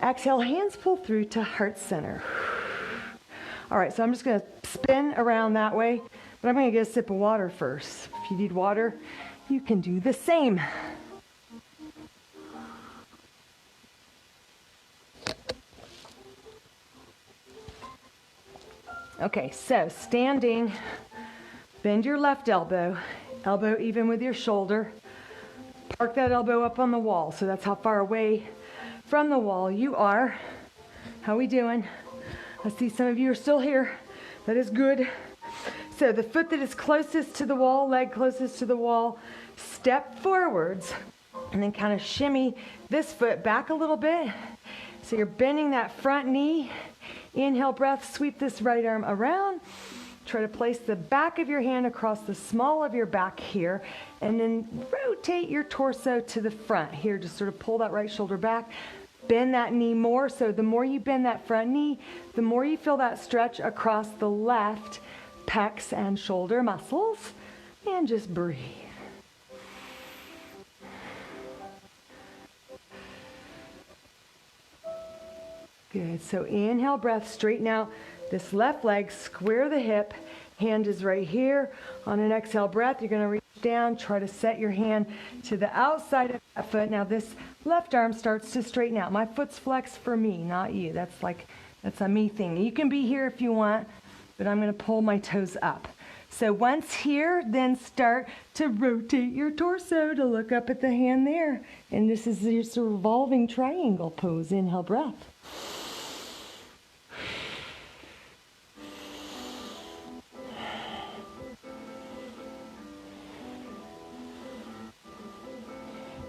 Exhale, hands pull through to heart center. All right, so I'm just going to spin around that way, but I'm going to get a sip of water first. If you need water, you can do the same. Okay, so standing, bend your left elbow, elbow even with your shoulder. Park that elbow up on the wall, so that's how far away from the wall you are. How we doing? I see some of you are still here. That is good. So the foot that is closest to the wall, leg closest to the wall, step forwards and then kind of shimmy this foot back a little bit. So you're bending that front knee. Inhale, breath, sweep this right arm around. Try to place the back of your hand across the small of your back here, and then rotate your torso to the front here. Just sort of pull that right shoulder back. Bend that knee more. So the more you bend that front knee, the more you feel that stretch across the left pecs and shoulder muscles, and just breathe. Good, so inhale, breath, straighten out this left leg, square the hip, hand is right here. On an exhale breath, you're gonna reach down, try to set your hand to the outside of that foot. Now this left arm starts to straighten out. My foot's flexed for me, not you. That's a me thing. You can be here if you want, but I'm gonna pull my toes up. So once here, then start to rotate your torso to look up at the hand there. And this is your revolving triangle pose. Inhale, breath.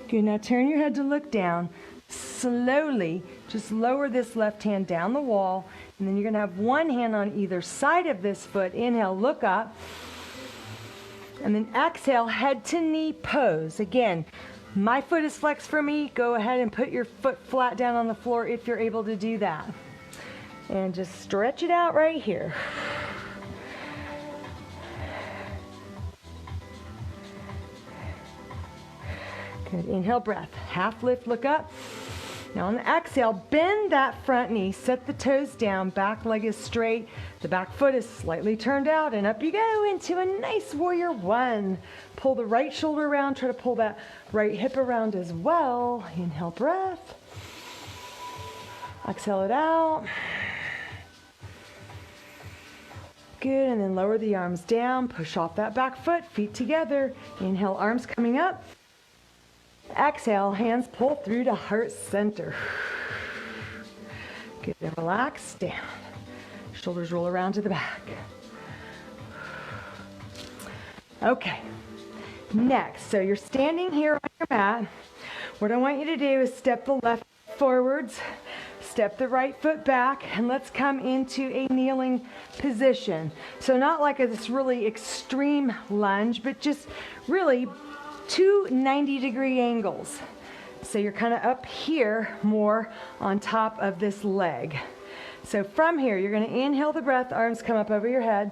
Good, now turn your head to look down. Slowly, just lower this left hand down the wall, and then you're gonna have one hand on either side of this foot. Inhale, look up, and then exhale, head to knee pose. Again, my foot is flexed for me. Go ahead and put your foot flat down on the floor if you're able to do that. And just stretch it out right here. Good, inhale, breath, half lift, look up. Now on the exhale, bend that front knee, set the toes down, back leg is straight, the back foot is slightly turned out, and up you go into a nice warrior one. Pull the right shoulder around, try to pull that right hip around as well. Inhale, breath. Exhale it out. Good, and then lower the arms down, push off that back foot, feet together. Inhale, arms coming up. Exhale, hands pull through to heart center. Good, and relax down. Shoulders roll around to the back. Okay, next, so you're standing here on your mat. What I want you to do is step the left forwards, step the right foot back, and let's come into a kneeling position. So not like this really extreme lunge, but just really two 90-degree angles. So you're kind of up here more on top of this leg. So from here, you're going to inhale the breath, arms come up over your head.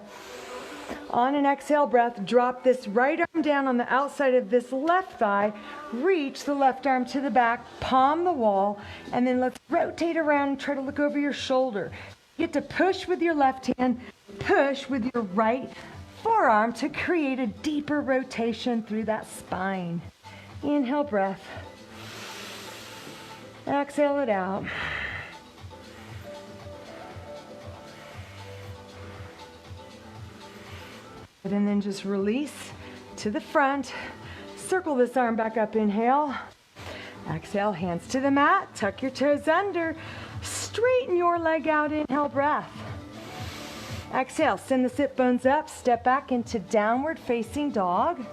On an exhale breath, drop this right arm down on the outside of this left thigh, reach the left arm to the back, palm the wall, and then let's rotate around and try to look over your shoulder. You get to push with your left hand, push with your right forearm to create a deeper rotation through that spine. Inhale, breath. Exhale it out. And then just release to the front. Circle this arm back up, inhale. Exhale, hands to the mat, tuck your toes under. Straighten your leg out, inhale, breath. Exhale, send the sit bones up, step back into downward facing dog.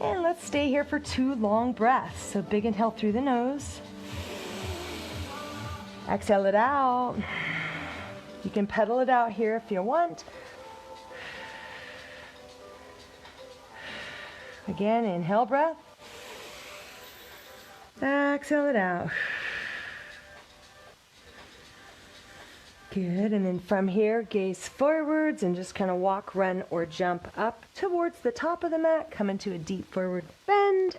And let's stay here for 2 long breaths. So big inhale through the nose. Exhale it out. You can pedal it out here if you want. Again, inhale breath. Exhale it out. Good, and then from here, gaze forwards and just kind of walk, run, or jump up towards the top of the mat. Come into a deep forward bend.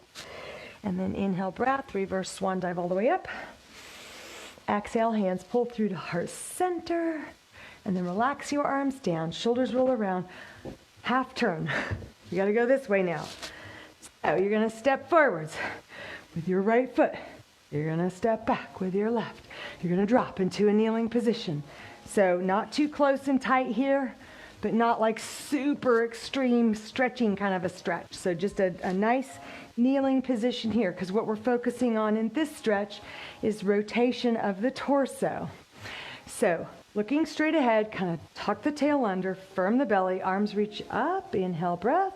And then inhale, breath, reverse swan dive all the way up. Exhale, hands pull through to heart center. And then relax your arms down, shoulders roll around. Half turn. You gotta go this way now. So you're gonna step forwards with your right foot. You're gonna step back with your left. You're gonna drop into a kneeling position. So not too close and tight here, but not like super extreme stretching kind of a stretch. So just a nice kneeling position here, because what we're focusing on in this stretch is rotation of the torso. So looking straight ahead, kind of tuck the tail under, firm the belly, arms reach up, inhale, breath.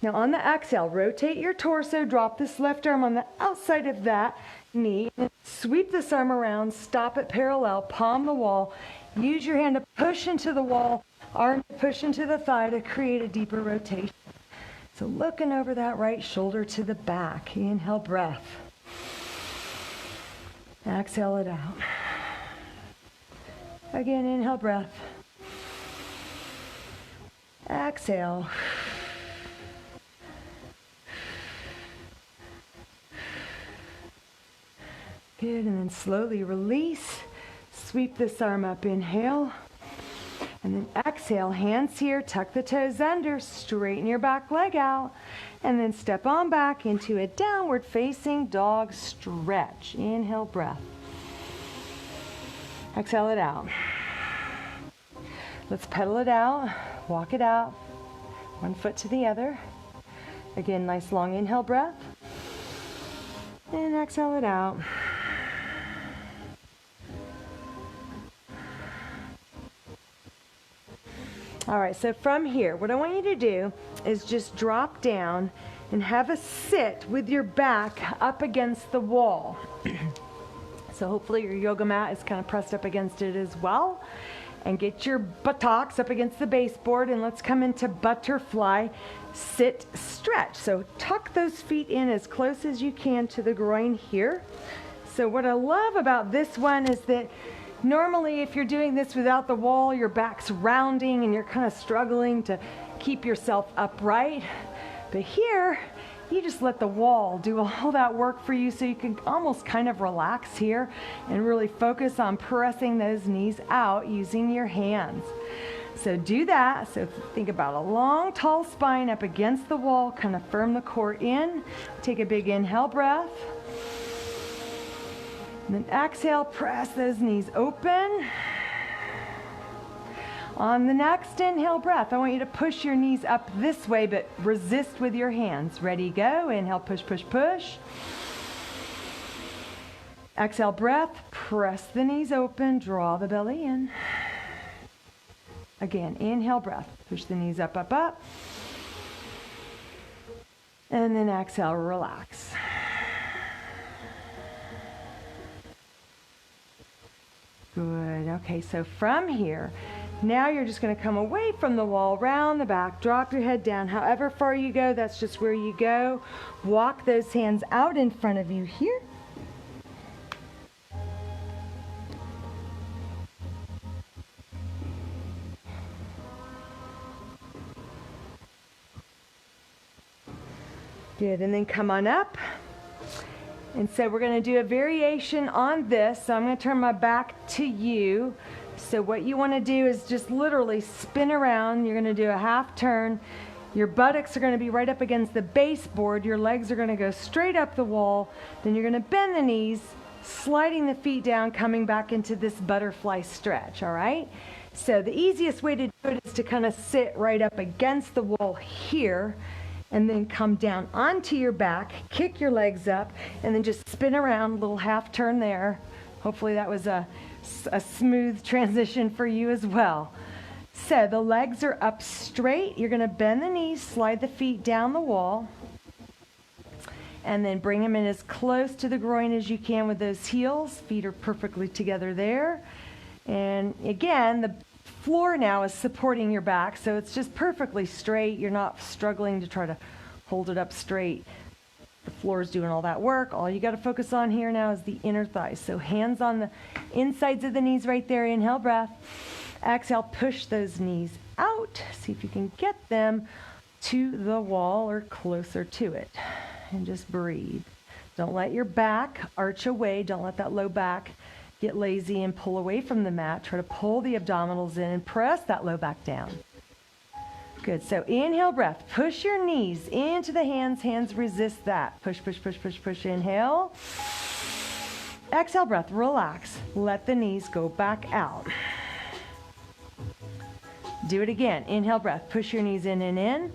Now on the exhale, rotate your torso, drop this left arm on the outside of that knee, sweep this arm around, stop it parallel, palm the wall, use your hand to push into the wall, arm to push into the thigh to create a deeper rotation. So looking over that right shoulder to the back, inhale, breath. Exhale it out. Again, inhale, breath. Exhale. Good, and then slowly release. Sweep this arm up, inhale. And then exhale, hands here, tuck the toes under, straighten your back leg out. And then step on back into a downward facing dog stretch. Inhale, breath. Exhale it out. Let's pedal it out, walk it out. One foot to the other. Again, nice long inhale breath. And exhale it out. All right, so from here, what I want you to do is just drop down and have a sit with your back up against the wall. So hopefully your yoga mat is kind of pressed up against it as well. And get your buttocks up against the baseboard, and let's come into butterfly sit stretch. So tuck those feet in as close as you can to the groin here. So what I love about this one is that normally if you're doing this without the wall, your back's rounding and you're kind of struggling to keep yourself upright. But here, you just let the wall do all that work for you, so you can almost kind of relax here and really focus on pressing those knees out using your hands. So do that. So think about a long, tall spine up against the wall, kind of firm the core in. Take a big inhale breath. And then exhale, press those knees open. On the next inhale breath, I want you to push your knees up this way, but resist with your hands. Ready, go. Inhale, push, push, push. Exhale, breath. Press the knees open. Draw the belly in. Again, inhale, breath. Push the knees up, up, up. And then exhale, relax. Good. Okay, so from here, now you're just going to come away from the wall, round the back, drop your head down. However far you go, that's just where you go. Walk those hands out in front of you here. Good, and then come on up. And so we're going to do a variation on this. So I'm going to turn my back to you. So what you want to do is just literally spin around. You're going to do a half turn. Your buttocks are going to be right up against the baseboard. Your legs are going to go straight up the wall. Then you're going to bend the knees, sliding the feet down, coming back into this butterfly stretch, all right? So the easiest way to do it is to kind of sit right up against the wall here, and then come down onto your back, kick your legs up, and then just spin around, a little half turn there. Hopefully that was a smooth transition for you as well. So the legs are up straight. You're going to bend the knees, slide the feet down the wall, and then bring them in as close to the groin as you can with those heels. Feet are perfectly together there. And again, the floor now is supporting your back, so it's just perfectly straight. You're not struggling to try to hold it up straight. The floor is doing all that work. All you got to focus on here now is the inner thighs. So hands on the insides of the knees right there. Inhale, breath. Exhale, push those knees out. See if you can get them to the wall or closer to it. And just breathe. Don't let your back arch away. Don't let that low back get lazy and pull away from the mat. Try to pull the abdominals in and press that low back down. Good. So inhale, breath. Push your knees into the hands. Hands resist that. Push, push, push, push, push. Inhale. Exhale, breath. Relax. Let the knees go back out. Do it again. Inhale, breath. Push your knees in and in.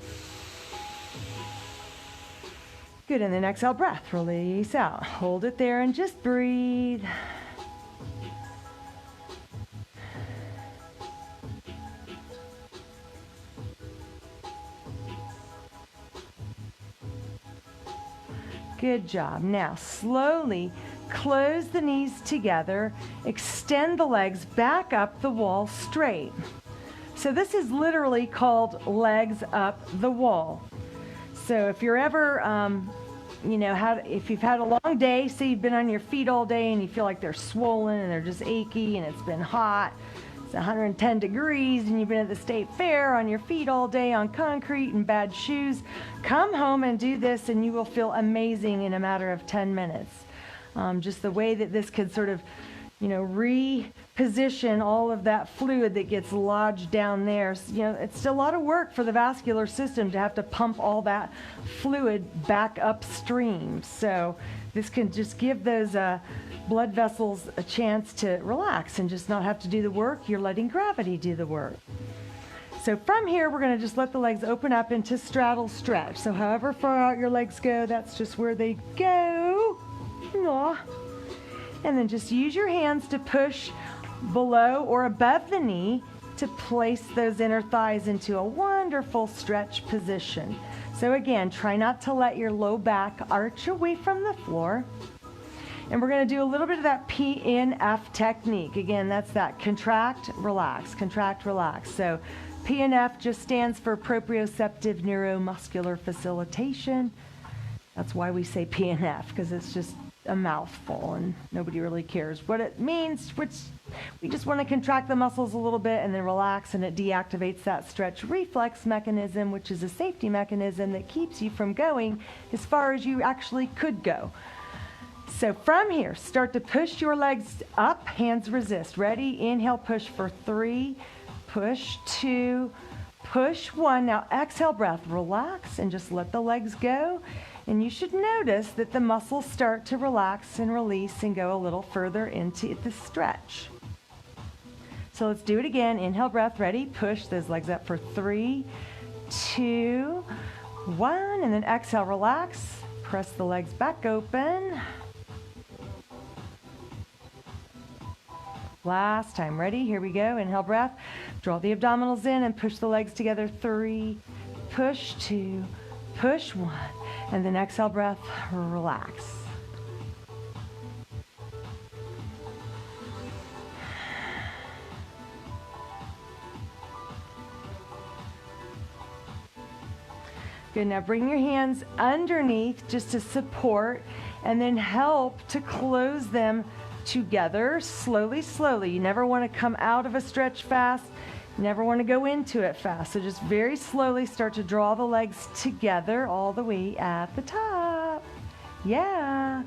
Good. And then exhale, breath. Release out. Hold it there and just breathe. Good job. Now slowly close the knees together, extend the legs back up the wall straight. So this is literally called legs up the wall. So if you're ever, if you've had a long day, say you've been on your feet all day and you feel like they're swollen and they're just achy and it's been hot. 110 degrees and you've been at the state fair on your feet all day on concrete and bad shoes, come home and do this and you will feel amazing in a matter of 10 minutes. Just the way that this could sort of, reposition all of that fluid that gets lodged down there. It's a lot of work for the vascular system to have to pump all that fluid back upstream. So this can just give those blood vessels a chance to relax and just not have to do the work. You're letting gravity do the work. So from here, we're going to just let the legs open up into straddle stretch. So however far out your legs go, that's just where they go. Aww. And then just use your hands to push below or above the knee to place those inner thighs into a wonderful stretch position. So again, try not to let your low back arch away from the floor. And we're going to do a little bit of that PNF technique. Again, that's that contract, relax, contract, relax. So PNF just stands for proprioceptive neuromuscular facilitation. That's why we say PNF, because it's just a mouthful and nobody really cares what it means, which we just want to contract the muscles a little bit and then relax, and it deactivates that stretch reflex mechanism, which is a safety mechanism that keeps you from going as far as you actually could go. So from here, start to push your legs up, hands resist. Ready? Inhale, push for 3, push 2, push 1. Now exhale, breath, relax and just let the legs go. And you should notice that the muscles start to relax and release and go a little further into the stretch. So let's do it again. Inhale, breath, ready, push those legs up for 3, 2, 1, and then exhale, relax, press the legs back open. Last time, ready, here we go. Inhale, breath, draw the abdominals in and push the legs together. 3, push 2, push 1. And then exhale, breath, relax. Good, now bring your hands underneath just to support and then help to close them together slowly, slowly. You never want to come out of a stretch fast. You never want to go into it fast. So just very slowly start to draw the legs together all the way at the top. Yeah.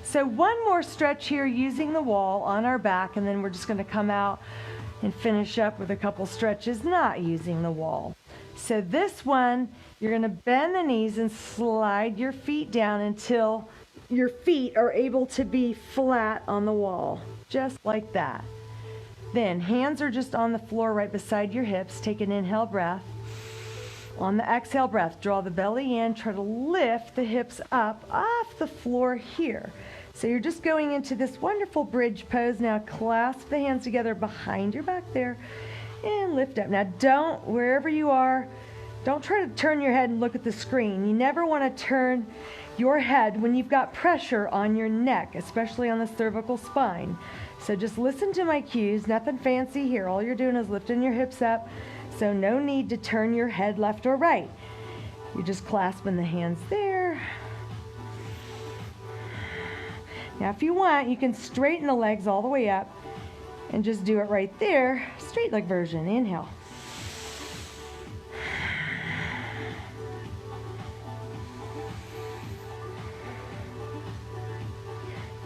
So one more stretch here using the wall on our back, and then we're just going to come out and finish up with a couple stretches not using the wall. So this one, you're going to bend the knees and slide your feet down until your feet are able to be flat on the wall, just like that. Then hands are just on the floor right beside your hips. Take an inhale breath. On the exhale breath, draw the belly in. Try to lift the hips up off the floor here. So you're just going into this wonderful bridge pose. Now clasp the hands together behind your back there and lift up. Now don't, wherever you are, don't try to turn your head and look at the screen. You never want to turn your head when you've got pressure on your neck, especially on the cervical spine. So just listen to my cues, nothing fancy here. All you're doing is lifting your hips up, so no need to turn your head left or right. You're just clasping the hands there. Now if you want, you can straighten the legs all the way up and just do it right there, straight leg version. Inhale.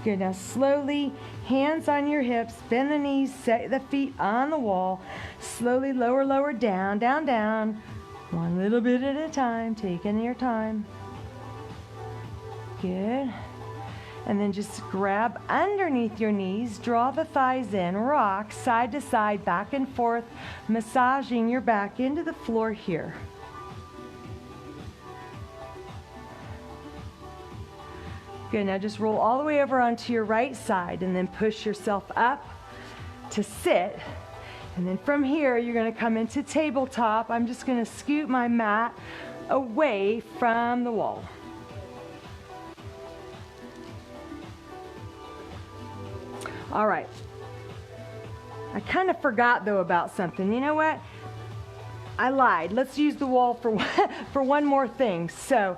Good, now slowly, hands on your hips, bend the knees, set the feet on the wall. Slowly lower, lower, down, down, down. One little bit at a time, taking your time. Good. And then just grab underneath your knees, draw the thighs in, rock side to side, back and forth, massaging your back into the floor here. Good, now just roll all the way over onto your right side and then push yourself up to sit. And then from here, you're going to come into tabletop. I'm just going to scoot my mat away from the wall. All right. I kind of forgot, though, about something. You know what? I lied. Let's use the wall for one more thing. So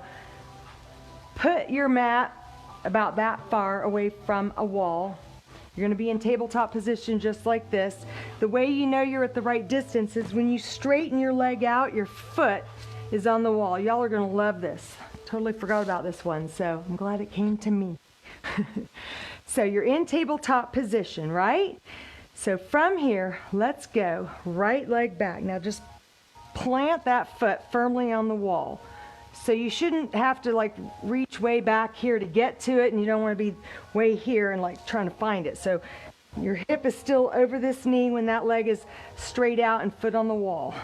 put your mat about that far away from a wall. You're going to be in tabletop position just like this. The way you know you're at the right distance is when you straighten your leg out, your foot is on the wall. Y'all are going to love this. Totally forgot about this one, so I'm glad it came to me. So you're in tabletop position, right? So from here, let's go right leg back. Now just plant that foot firmly on the wall. So you shouldn't have to like reach way back here to get to it, and you don't want to be way here and like trying to find it. So your hip is still over this knee when that leg is straight out and foot on the wall.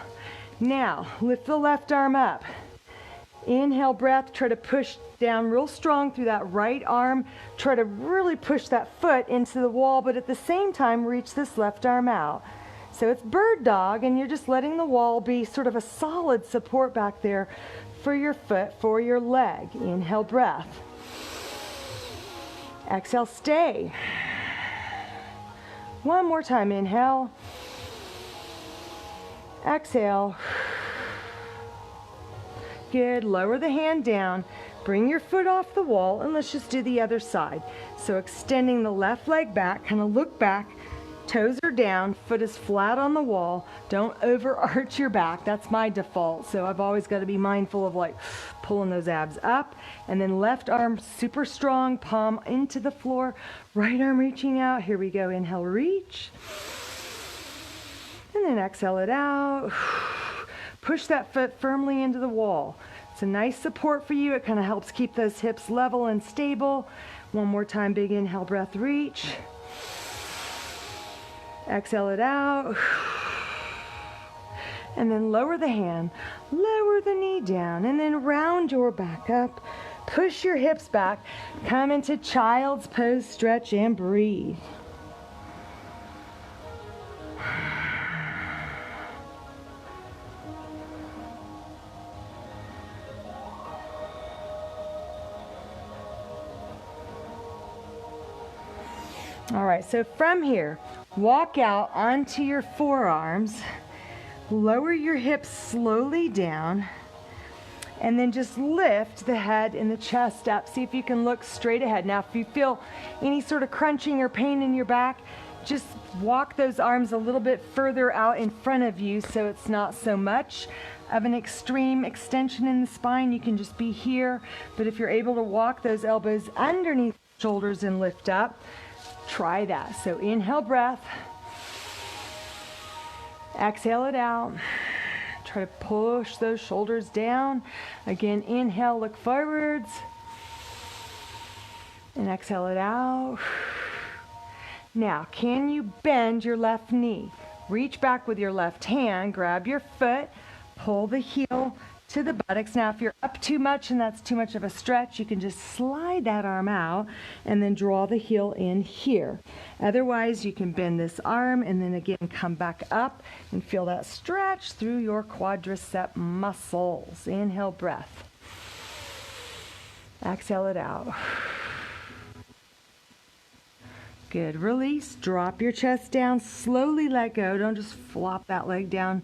Now lift the left arm up. Inhale, breath, try to push down real strong through that right arm. Try to really push that foot into the wall, but at the same time, reach this left arm out. So it's bird dog, and you're just letting the wall be sort of a solid support back there for your foot, for your leg. Inhale, breath. Exhale, stay. One more time, inhale. Exhale. Good. Lower the hand down. Bring your foot off the wall, and let's just do the other side. So extending the left leg back, kind of look back. Toes are down, foot is flat on the wall. Don't overarch your back. That's my default. So I've always got to be mindful of like pulling those abs up. And then left arm super strong, palm into the floor. Right arm reaching out. Here we go. Inhale, reach. And then exhale it out. Push that foot firmly into the wall. It's a nice support for you. It kind of helps keep those hips level and stable. One more time, big inhale, breath, reach. Exhale it out. And then lower the hand, lower the knee down, and then round your back up. Push your hips back. Come into child's pose, stretch, and breathe. All right, so from here, walk out onto your forearms, lower your hips slowly down, and then just lift the head and the chest up. See if you can look straight ahead. Now, if you feel any sort of crunching or pain in your back, just walk those arms a little bit further out in front of you so it's not so much of an extreme extension in the spine. You can just be here, but if you're able to walk those elbows underneath the shoulders and lift up, try that. So inhale, breath. Exhale it out. Try to push those shoulders down. Again, inhale, look forwards. And exhale it out. Now, can you bend your left knee? Reach back with your left hand, grab your foot, pull the heel to the buttocks. Now, if you're up too much and that's too much of a stretch, you can just slide that arm out and then draw the heel in here. Otherwise, you can bend this arm and then again come back up and feel that stretch through your quadricep muscles. Inhale, breath. Exhale it out. Good. Release. Drop your chest down. Slowly let go. Don't just flop that leg down.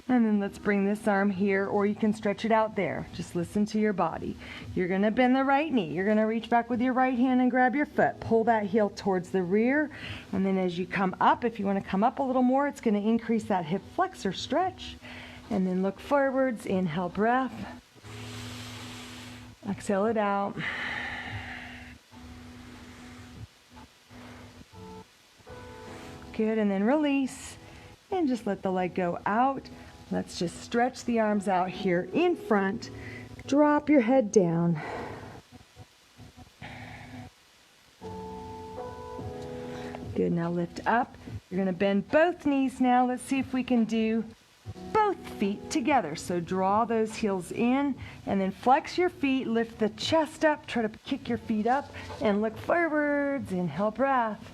And then let's bring this arm here, or you can stretch it out there. Just listen to your body. You're going to bend the right knee. You're going to reach back with your right hand and grab your foot. Pull that heel towards the rear. And then as you come up, if you want to come up a little more, it's going to increase that hip flexor stretch. And then look forwards. Inhale, breath. Exhale it out. Good. And then release. And just let the leg go out. Let's just stretch the arms out here in front. Drop your head down. Good, now lift up. You're going to bend both knees now. Let's see if we can do both feet together. So draw those heels in and then flex your feet. Lift the chest up. Try to kick your feet up and look forwards. Inhale, breath.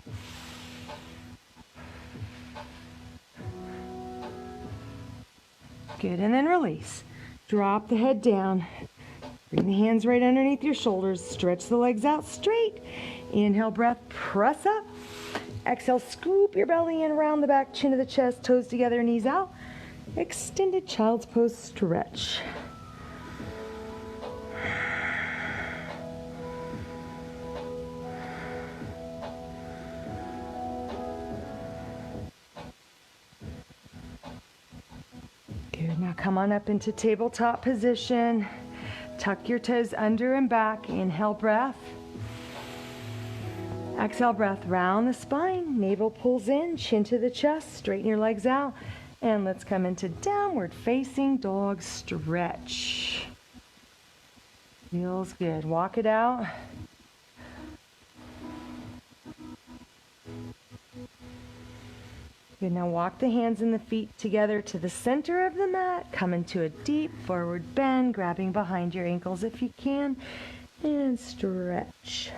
Good, and then release. Drop the head down. Bring the hands right underneath your shoulders. Stretch the legs out straight. Inhale, breath, press up. Exhale, scoop your belly in around the back, chin to the chest, toes together, knees out. Extended child's pose stretch. come on up into tabletop position. Tuck your toes under and back. Inhale, breath. Exhale, breath. Round the spine. Navel pulls in, chin to the chest. Straighten your legs out. And let's come into downward facing dog stretch. Feels good. Walk it out. Good. Now walk the hands and the feet together to the center of the mat. Come into a deep forward bend, grabbing behind your ankles if you can, and stretch.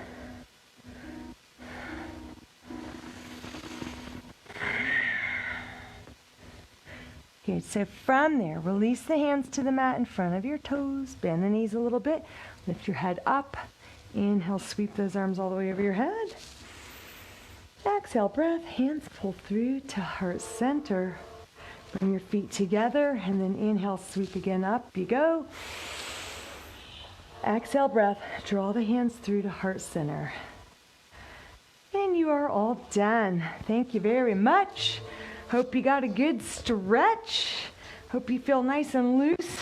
Good. So from there, release the hands to the mat in front of your toes. Bend the knees a little bit. Lift your head up. Inhale, sweep those arms all the way over your head. Exhale, breath. Hands pull through to heart center. Bring your feet together and then inhale, sweep again up. You go. Exhale, breath. Draw the hands through to heart center. And you are all done. Thank you very much. Hope you got a good stretch. Hope you feel nice and loose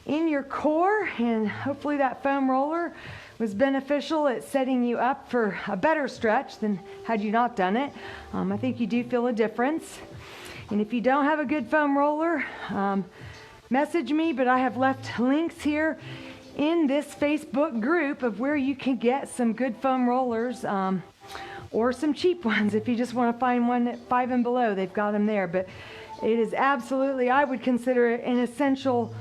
in your core, and hopefully that foam roller was beneficial at setting you up for a better stretch than had you not done it. I think you do feel a difference. And if you don't have a good foam roller, message me, but I have left links here in this Facebook group of where you can get some good foam rollers, or some cheap ones if you just want to find one at 5 and below. They've got them there. But it is absolutely, I would consider it an essential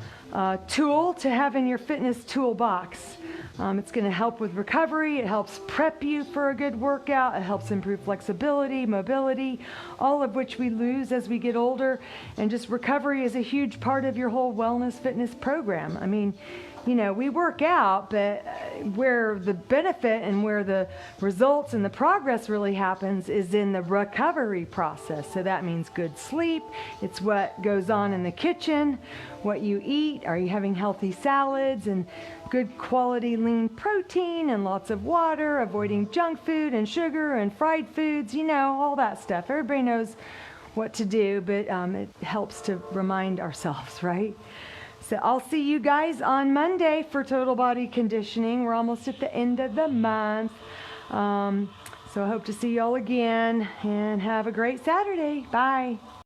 tool to have in your fitness toolbox. It's going to help with recovery. It helps prep you for a good workout. It helps improve flexibility, mobility, all of which we lose as we get older. And just recovery is a huge part of your whole wellness fitness program. I mean, you know, we work out, but where the benefit and where the results and the progress really happens is in the recovery process. So that means good sleep. It's what goes on in the kitchen, what you eat. Are you having healthy salads and good quality lean protein and lots of water, avoiding junk food and sugar and fried foods, you know, all that stuff. Everybody knows what to do, but it helps to remind ourselves, right? So I'll see you guys on Monday for Total Body Conditioning. We're almost at the end of the month. So I hope to see you all again, and have a great Saturday. Bye.